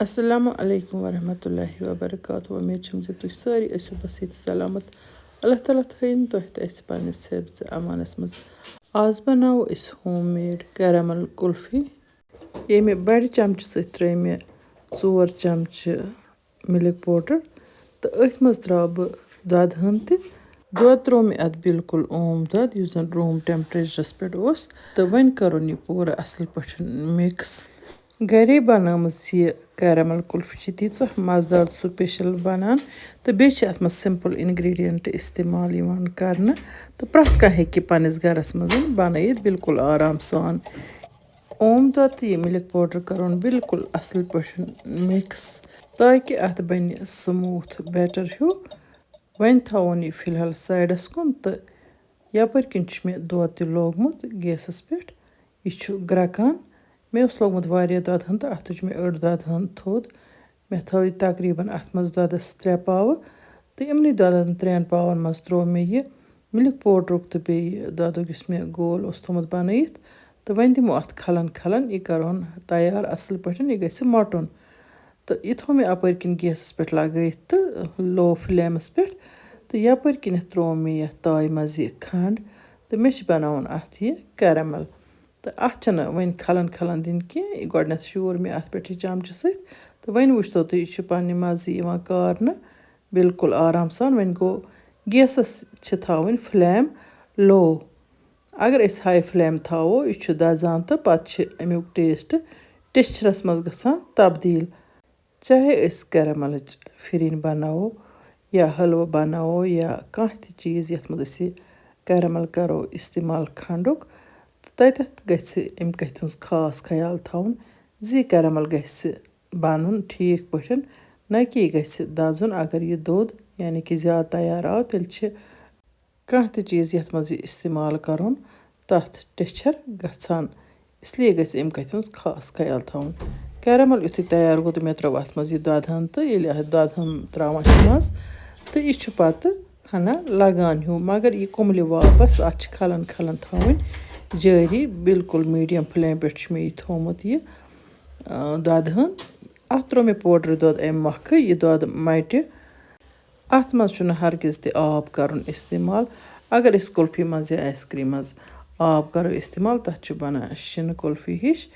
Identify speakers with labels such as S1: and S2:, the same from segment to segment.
S1: Assalamu alaikum warahmatullahi wabarakatuh. Umeed چھَم زِ تُہۍ سٲری ٲسِو بس ییٚتہِ سلامت. اللہ تعالیٰ تھٲیِن تۄہہِ تہِ اَسہِ پنٛنِس حِفظِ امانس منٛز. آز بناوو أسۍ ہوم میڈ کیرمل کُلفی. ییٚمہِ بڑِ چمچہٕ سۭتۍ ترٛٲے مےٚ 4 چمچہٕ مِلِک پوڈر تہٕ أتھۍ منٛز ترٛاو بہٕ دۄدٕ ہٕن تہِ. دۄد ترٛوو مےٚ اَتھ بِلکُل اوم دۄد یُس زن روٗم ٹٮ۪مپریچرس پٮ۪ٹھ اوس تہٕ وۄنۍ کَرُن یہِ پوٗرٕ اصٕل پٲٹھۍ مِکٕس. گرے بنٲومٕژ یہِ کیرمل کُلفی چھِ تیٖژاہ مزٕدار سُپیشل بنان تہٕ بیٚیہِ چھِ اتھ منٛز سمپل انگریڈینٹ استعمال یِوان کرنہٕ تہٕ پرٛٮ۪تھ کانٛہہ ہیٚکہِ یہِ پننِس گرس منٛز بنٲیِتھ بِلکُل آرام سان. اوم دۄد تہٕ یہِ مِلِک پوڈر کرُن بِلکُل اصٕل پٲٹھۍ مِکٕس تاکہِ اتھ بنہِ سموٗتھ بیٹر ہیوٗ. وۄنۍ تھاوون یہِ فِلحال سایڈس کُن تہٕ یپٲرۍ کِنۍ چھُ مےٚ دۄد تہِ لوگمُت گیسس پٮ۪ٹھ. یہِ چھُ گرٛٮ۪کان. مےٚ اوس لوگمُت واریاہ دۄدٕ ہن تہٕ اتھ تُج مےٚ أڑ دۄدٕ ہن تھوٚد. مےٚ تھٲو یہِ تقریٖبن اتھ منٛز دۄدس 3 پاوٕ تہٕ یِمنٕے دۄدن 3 پاون منٛز ترٛوو مےٚ یہِ مِلِک پوڈرُک تہٕ بیٚیہِ دۄدُک یُس مےٚ گول اوس تھوٚمُت بنٲیِتھ تہٕ وۄنۍ دِمو اتھ کھلن کھلن. یہِ کرون تیار اصٕل پٲٹھۍ. یہِ گژھِ مۄٹُن تہٕ یہِ تھوٚو مےٚ اپٲرۍ کِنۍ گیسس پٮ۪ٹھ لگٲیِتھ تہٕ لو فلیمس پٮ۪ٹھ تہٕ یپٲرۍ کِنٮ۪تھ ترٛوو مےٚ یتھ تایہِ منٛز یہِ کھنٛڈ تہٕ مےٚ چھِ بناوُن اتھ یہِ کیرمل تہٕ اتھ چھنہٕ وۄنۍ کھلن کھلن دِنۍ کینٛہہ. گۄڈٕنٮ۪تھ شوٗر مےٚ اتھ پٮ۪ٹھ یہِ چمچہٕ سۭتۍ تہٕ وۄنۍ وٕچھتو تُہۍ یہِ چھُ پننہِ مزٕ یِوان کارنہٕ بِلکُل آرام سان. وۄنۍ گوٚو گیسس چھِ تھاوٕنۍ فلیم لو. اگر أسۍ ہاے فلیم تھاوو یہِ چھُ دزان تہٕ پتہٕ چھِ امیُک ٹیسٹ ٹیٚچھرس منٛز گژھان تبدیٖل. چاہے أسۍ کیرملٕچ فِرِنۍ بناوو یا حلوٕ بناوو یا کانٛہہ تہِ چیٖز یتھ منٛز أسۍ یہِ کیرمل کرو استعمال کھنٛڈُک تتٮ۪تھ گژھِ امہِ کتھِ ہُنٛد خاص خیال تھاوُن زِ یہِ کیرمل گژھِ بنُن ٹھیٖک پٲٹھۍ نہ کہِ یہِ گژھِ دزُن. اگر یہِ دوٚد یعنی کہِ زیادٕ تیار آو تیٚلہِ چھِ کانٛہہ تہِ چیٖز یتھ منٛز یہِ استعمال کرُن تتھ ٹیٚچھر گژھان. اسلیے گژھِ امہِ کتھِ ہُنٛد خاص خیال تھاوُن. کیرمل یُتھُے تیار گوٚو تہٕ مےٚ ترٛٲو اتھ منٛز یہِ دۄدٕ ہن تہٕ ییٚلہِ اتھ دۄدٕ ہن ترٛاوان چھِ منٛز تہٕ یہِ چھُ پتہٕ ہنا لگان ہیوٗ مگر یہِ کُملہِ واپس. اتھ چھِ کھلن کھلن تھاوٕنۍ جٲری. بِلکُل میٖڈیم فلیم پٮ۪ٹھ چھُ مےٚ یہِ تھوٚومُت یہِ دۄدٕ ہن. اتھ ترٛوو مےٚ پوڈر دۄد امہِ مۄکھٕ یہِ دۄد مٹہِ. اتھ منٛز چھُنہٕ ہرگِز تہِ آب کرُن استعمال. اگر أسۍ کُلفی منٛز یا آیِس کرٛیٖم منٛز آب کرو استعمال تتھ چھُ بنان شِنہٕ کُلفی ہِش.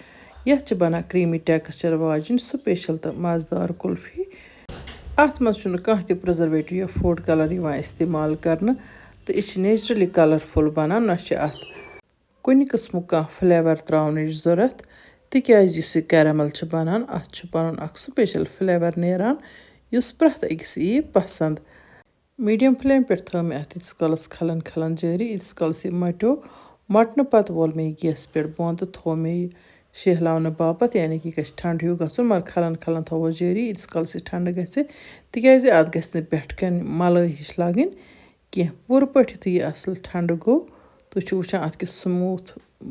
S1: یتھ چھِ بنان کرٛیٖمی ٹٮ۪کسچر واجِنۍ سُپیشل تہٕ مزٕدار کُلفی. اتھ منٛز چھُنہٕ کانٛہہ تہِ پرٛزرویٹِو یا فُڈ کلر یِوان استعمال کرنہٕ تہٕ یہِ چھِ نیچرلی کلرفُل بنان. نہ چھِ اتھ کُنہِ قٕسمُک کانٛہہ فلیور ترٛاونٕچ ضوٚرتھ تِکیٛازِ یُس یہِ کیرمل چھُ بنان اتھ چھُ پنُن اکھ سُپیشل فلیور نیران یُس پرٛٮ۪تھ أکِس یی پسنٛد. میٖڈیم فلیم پٮ۪ٹھ تھٲو مےٚ اتھ ییٖتِس کالس کھلن کھلن جٲری. ییٖتِس کالس یہِ مٹیو. مۄٹنہٕ پتہٕ وول مےٚ یہِ گیسس پٮ۪ٹھ بۄن تہٕ تھوٚو مےٚ یہِ شہلاونہٕ باپتھ یعنی کہِ یہِ گژھِ ٹھنٛڈٕ ہیوٗ گژھُن مگر کھلن کھلن تھاووس جٲری ییٖتِس کالس یہِ ٹھنٛڈٕ گژھِ تِکیٛازِ اتھ گژھِ نہٕ پٮ۪ٹھٕ کَنۍ ملٲے ہِش لگٕنۍ کینٛہہ. پوٗرٕ پٲٹھۍ یُتھُے یہِ اصٕل ٹھنٛڈٕ گوٚو تُہۍ چھِو وٕچھان اتھ کیُتھ سموٗتھ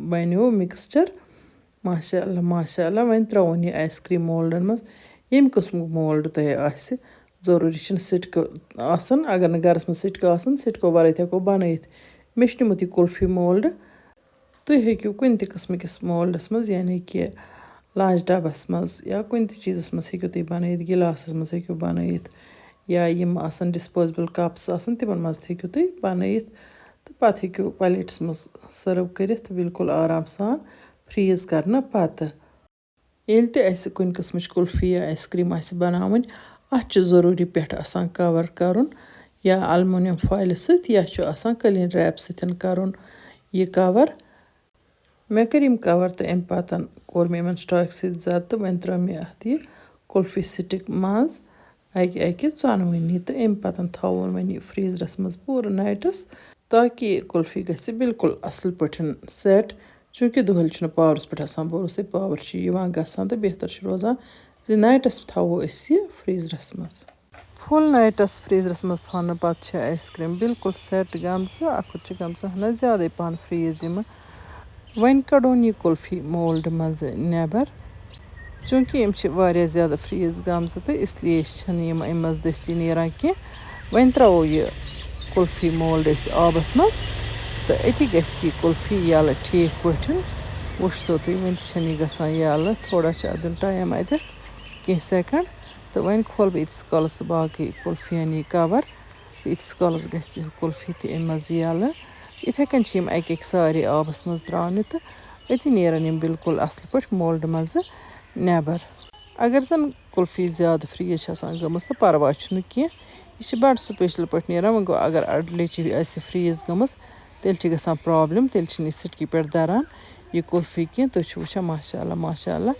S1: بنیو مِکسچر ماشاء اللہ ماشاء اللہ. وۄنۍ ترٛاوُن یہِ آیِس کرٛیٖم مولڈن منٛز ییٚمہِ قٕسمُک مولڈ تۄہہِ آسہِ ضروٗری چھِنہٕ سِٹکہٕ آسان. اگر نہٕ گرس منٛز سِٹکہٕ آسان سِٹکو ورٲے تہِ ہٮ۪کو بنٲیِتھ. مےٚ چھُ نِمُت یہِ کُلفی مولڈ. تُہۍ ہیٚکِو کُنہِ تہِ قٕسمٕکِس مولڈس منٛز یعنی کہِ لانچ ڈبس منٛز یا کُنہِ تہِ چیٖزس منٛز ہیٚکِو تُہۍ بنٲیِتھ. گِلاسس منٛز ہیٚکِو بنٲیِتھ یا یِم آسان ڈِسپوزِبٕل کپٕس آسان تِمن منٛز تہِ ہیٚکِو تُہۍ بنٲیِتھ تہٕ پتہٕ ہیٚکِو پلیٹس منٛز سٔرٕو کٔرِتھ بِلکُل آرام سان فریٖز کرنہٕ پتہٕ. ییٚلہِ تہِ اسہِ کُنہِ قٕسمٕچ کُلفی یا آیِس کرٛیٖم آسہِ بناوٕنۍ اتھ چھُ ضروٗری پٮ۪ٹھٕ آسان کور کرُن یا الموٗنیم فویلہِ سۭتۍ یا چھُ آسان قٲلیٖن ریپ سۭتۍ کرُن یہِ کور. مےٚ کٔرۍ یِم کور تہٕ امہِ پتہٕ کوٚر مےٚ یِمن سٹاکہِ سۭتۍ زد تہٕ وۄنۍ ترٛٲو مےٚ اتھ یہِ کُلفی سٹِک منٛز اکہِ اکہِ ژۄنوٕنی تہٕ امہِ پتہٕ تھاوون وۄنۍ یہِ فریٖزرس منٛز پوٗرٕ نایٹس تاکہِ یہِ کُلفی گژھِ بِلکُل اصٕل پٲٹھۍ سیٹ. چوٗنٛکہِ دۄہلہِ چھُنہٕ پاورس پٮ۪ٹھ آسان بروسے پاور چھُ یِوان گژھان تہٕ بہتر چھُ روزان زِ نایٹس تھاوو أسۍ یہِ فریٖزرس منٛز. فُل نایٹس فریٖزرس منٛز تھاونہٕ پتہٕ چھِ آیِس کرٛیٖم بِلکُل سیٹ گٔمژٕ. اکھُت چھِ گٔمژٕ ہنا زیادے پہن فریٖز یِمہٕ. وۄنۍ کڑون یہِ کُلفی مولڈ منٛزٕ نٮ۪بر چوٗنٛکہِ یِم چھِ واریاہ زیادٕ فریٖز گٔمژٕ تہٕ اسلیے چھِنہٕ یِم امہِ منٛز دٔستی نیران کینٛہہ. وۄنۍ ترٛاوو یہِ کُلفی مولڈ أسۍ آبس منٛز تہٕ أتی گژھِ یہِ کُلفی یَلہٕ ٹھیٖک پٲٹھۍ. وٕچھتو تُہۍ وۄنۍ تہِ چھَنہٕ یہِ گژھان یَلہٕ تھوڑا چھُ اتھ دیُن ٹایم اتٮ۪تھ کینٛہہ سٮ۪کنٛڈ تہٕ وۄنۍ کھولہٕ بہٕ ییٖتِس کالَس تہٕ باقٕے کُلفِیَن یی کَوَر تہٕ ییٖتِس کالَس گژھِ کُلفی تہِ اَمہِ منٛز یَلہٕ یِتھَے کٔنۍ چھِ یِم اَکہِ اَکہِ سارے آبَس منٛز ترٛاونہِ تہٕ أتی نیرَن یِم بِلکُل اَصٕل پٲٹھۍ مولڈٕ منٛزٕ نٮ۪بَر اگر زَن کُلفی زیادٕ فرٛیٖز چھِ آسان گٔمٕژ تہٕ پَرواے چھُنہٕ کینٛہہ یہِ چھِ بَڑٕ سٕپیشَل پٲٹھۍ نیران وۄنۍ گوٚو اگر اَڑٕ لیٚچہِ آسہِ فرٛیٖز گٔمٕژ تیٚلہِ چھِ گژھان پرٛابلِم تیٚلہِ چھِنہٕ یہِ سِٹکی پٮ۪ٹھ دَران یہِ کُلفی کینٛہہ تُہۍ چھِو وٕچھان ماشاء اللہ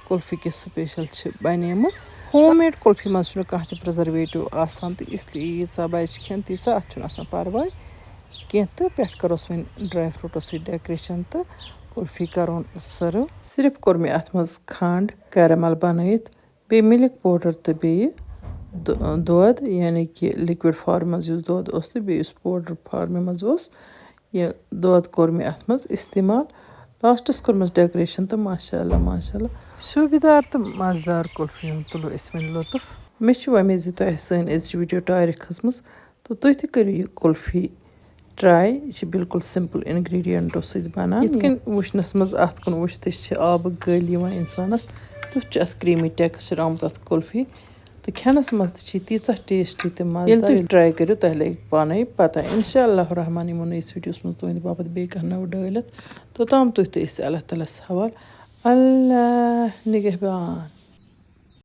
S1: کُلفی کِس سٕپیشَل چھِ بَنیمٕژ ہوم میڈ کُلفی منٛز چھُنہٕ کانٛہہ تہِ پرٛزَرویٹِو آسان تہٕ اِسلیے ییٖژاہ بَچہِ کھٮ۪ن تیٖژاہ اَتھ چھُنہٕ آسان پَرواے کینٛہہ تہٕ پٮ۪ٹھٕ کَروس وۄنۍ ڈرٛاے فرٛوٗٹو سۭتۍ ڈٮ۪کریشَن تہٕ کُلفی کَرون سٔرٕو صرف کوٚر مےٚ اَتھ منٛز کھنٛڈ کیرَمَل بَنٲیِتھ بیٚیہِ مِلِک پوڈَر تہٕ بیٚیہِ دۄد یعنی کہِ لِکوِڈ فارمہِ منٛز یُس دۄد اوس تہٕ بیٚیہِ یُس پوڈَر فارمہِ منٛز اوس یہِ دۄد کوٚر مےٚ اَتھ منٛز اِستعمال لاسٹَس کوٚرمَس ڈٮ۪کریشَن تہٕ ماشاء اللہ شوٗبِدار تہٕ مَزٕدار کُلفی ہُنٛد تُلو أسۍ وۄنۍ لُطُف مےٚ چھِ وۄمید زِ تۄہہِ سٲنۍ أزِچ ویٖڈیو ٹارِ کھٔژمٕژ تہٕ تُہۍ تہِ کٔرِو یہِ کُلفی ٹرٛاے یہِ چھِ بِلکُل سِمپٕل اِنگرٛیٖڈِیَنٹو سۭتۍ بَنان یِتھ کٔنۍ وٕچھنَس منٛز اَتھ کُن وٕچھتھٕے چھِ آبہٕ گٔلۍ یِوان اِنسانَس تیُتھ چھُ اَتھ کرٛیٖمی ٹٮ۪کٕسچَر آمُت اَتھ کُلفی تہٕ کھٮ۪نَس منٛز تہِ چھِ یہِ تیٖژاہ ٹیسٹی تہٕ مَزٕ ییٚلہِ تُہۍ ٹرٛاے کٔرِو تۄہہِ لَگہِ پانَے پَتہ اِنشاء اللہ الرحمٰن یِمو نٔیِس ویٖڈیوَس منٛز تُہٕنٛدِ باپَتھ بیٚیہِ کانٛہہ نٔو ڈٲلِتھ توٚتام تُہۍ تہٕ أسۍ اللہ تعالیٰ ہَس حوال اللہ نِگہبان